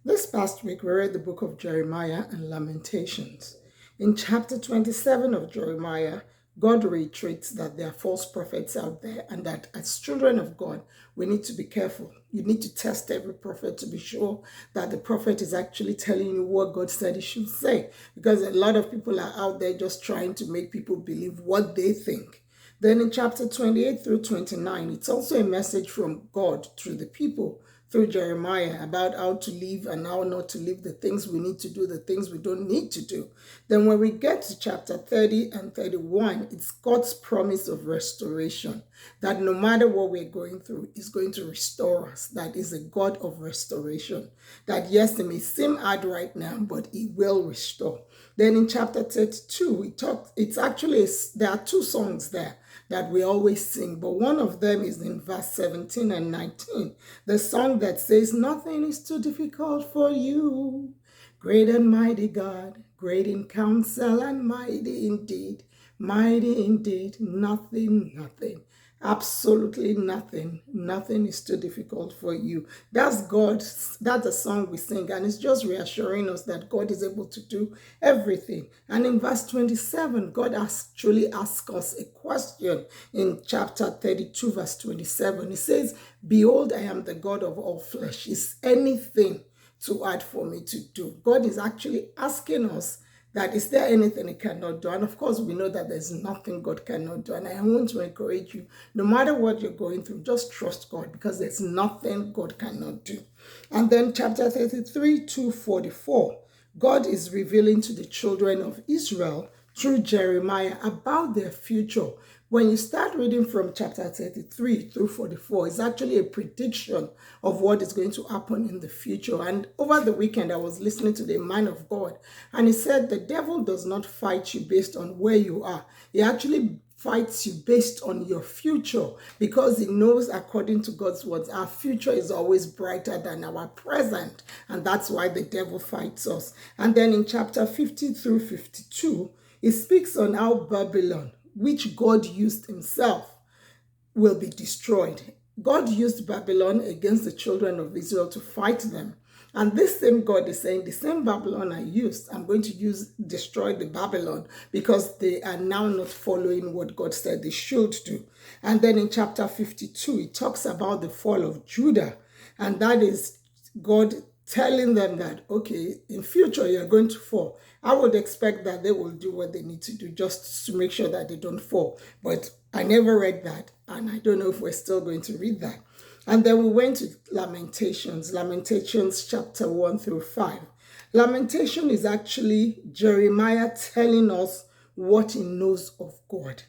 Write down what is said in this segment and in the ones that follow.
This past week, we read the book of Jeremiah and Lamentations. In chapter 27 of Jeremiah, God reiterates that there are false prophets out there and that as children of God, we need to be careful. You need to test every prophet to be sure that the prophet is actually telling you what God said he should say. Because a lot of people are out there just trying to make people believe what they think. Then in chapter 28 through 29, it's also a message from God through the people, through Jeremiah, about how to live and how not to live, the things we need to do, the things we don't need to do. Then when we get to chapter 30 and 31, it's God's promise of restoration, that no matter what we're going through, he's going to restore us. That is a God of restoration. That yes, it may seem hard right now, but he will restore. Then in chapter 32, there are two songs there that we always sing, but one of them is in verse 17 and 19. The song that says, "Nothing is too difficult for you. Great and mighty God, great in counsel and mighty indeed. Mighty indeed, nothing. Absolutely nothing. Nothing is too difficult for you." That's God. That's a song we sing, and it's just reassuring us that God is able to do everything. And in verse 27, God actually asks us a question in chapter 32, verse 27. He says, "Behold, I am the God of all flesh. Is anything too hard for me to do?" God is actually asking us that is there anything he cannot do? And of course, we know that there's nothing God cannot do. And I want to encourage you, no matter what you're going through, just trust God, because there's nothing God cannot do. And then chapter 33 to 44, God is revealing to the children of Israel through Jeremiah about their future. When you start reading from chapter 33 through 44, it's actually a prediction of what is going to happen in the future. And over the weekend, I was listening to the man of God, and he said the devil does not fight you based on where you are. He actually fights you based on your future, because he knows, according to God's words, our future is always brighter than our present, and that's why the devil fights us. And then in chapter 50 through 52, he speaks on how Babylon, which God used himself, will be destroyed. God used Babylon against the children of Israel to fight them. And this same God is saying, the same Babylon I used, I'm going to destroy the Babylon, because they are now not following what God said they should do. And then in chapter 52, it talks about the fall of Judah. And that is God telling them that, okay, in future you're going to fall. I would expect that they will do what they need to do just to make sure that they don't fall. But I never read that, and I don't know if we're still going to read that. And then we went to Lamentations chapter 1 through 5. Lamentation is actually Jeremiah telling us what he knows of God.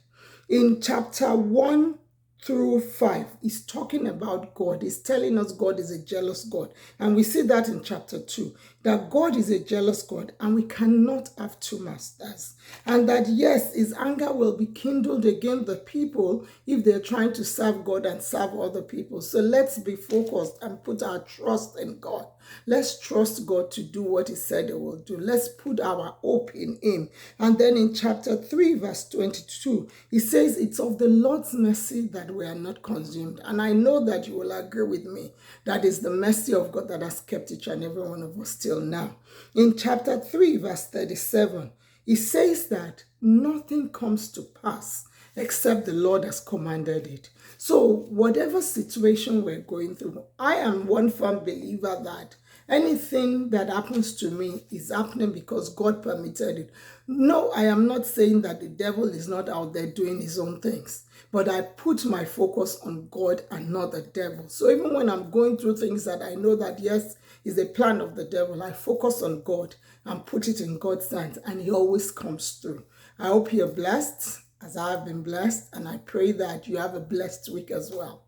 In chapter 1 through 5, he's talking about God. He's telling us God is a jealous God. And we see that in chapter 2, that God is a jealous God and we cannot have two masters. And that, yes, his anger will be kindled against the people if they're trying to serve God and serve other people. So let's be focused and put our trust in God. Let's trust God to do what he said he will do. Let's put our hope in him. And then in chapter 3, verse 22, he says, "It's of the Lord's mercy that we are not consumed." And I know that you will agree with me. That is the mercy of God that has kept each and every one of us till now. In chapter 3, verse 37, he says that nothing comes to pass except the Lord has commanded it. So whatever situation we're going through, I am one firm believer that anything that happens to me is happening because God permitted it. No, I am not saying that the devil is not out there doing his own things, but I put my focus on God and not the devil. So even when I'm going through things that I know that, yes, is a plan of the devil, I focus on God and put it in God's hands, and he always comes through. I hope you're blessed as I have been blessed, and I pray that you have a blessed week as well.